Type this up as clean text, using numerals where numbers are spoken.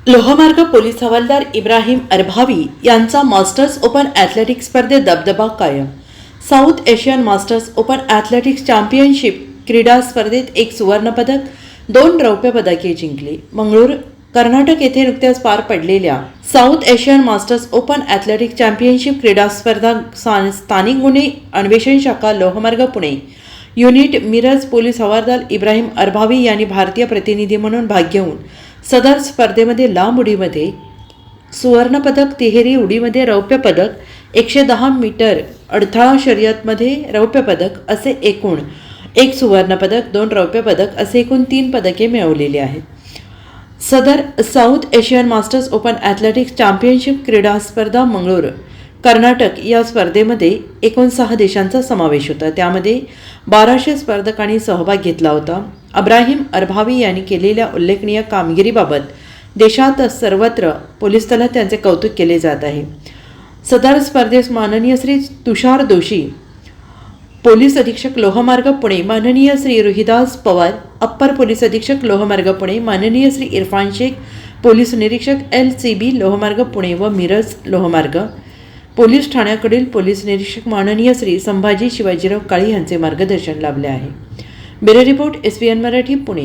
लोहमार्ग पोलीस हवालदार इब्राहिम अरभावी यांचा मास्टर्स ओपन ॲथलेटिक्स स्पर्धेत दबदबा कायम. South Asian masters open athletics championship क्रीडा स्पर्धेत एक सुवर्णपदक, 2 रौप्य पदके जिंकली. मंगळूर, कर्नाटक येथे नुकत्याच पार पडलेल्या south Asian masters open athletics championship क्रीडा स्पर्धा स्थानिक गुन्हे अन्वेषण शाखा लोहमार्ग पुणे युनिट मिरज पोलीस हवालदार इब्राहिम अरभावी यांनी भारतीय प्रतिनिधी म्हणून भाग घेऊन सदर स्पर्धेमध्ये लांब उडीमध्ये सुवर्णपदक, तिहेरी उडीमध्ये रौप्य पदक, 110 मीटर अडथळा शर्यतमध्ये रौप्य पदक असे एकूण 1 सुवर्णपदक, 2 रौप्य पदक असे एकूण 3 पदके मिळवलेली आहेत. सदर south Asian masters open athletics championship क्रीडा स्पर्धा मंगळूर, कर्नाटक या स्पर्धेमध्ये एकूण 6 देशांचा समावेश होता. त्यामध्ये 1200 स्पर्धकांनी सहभाग घेतला होता. इब्राहिम अरभावी यांनी केलेल्या उल्लेखनीय कामगिरीबाबत देशात सर्वत्र पोलीस दलात त्यांचे कौतुक केले जात आहे. सदर स्पर्धेस माननीय श्री तुषार दोशी, पोलीस अधीक्षक लोहमार्ग पुणे, माननीय श्री रोहिदास पवार, अप्पर पोलीस अधीक्षक लोहमार्ग पुणे, माननीय श्री इरफान शेख, पोलीस निरीक्षक LCB लोहमार्ग पुणे व मिरज लोहमार्ग पोलीस ठाण्याकडील पोलीस निरीक्षक माननीय श्री संभाजी शिवाजीराव काळे यांचे मार्गदर्शन लाभले आहे. Bureau report SBN Marathi Pune.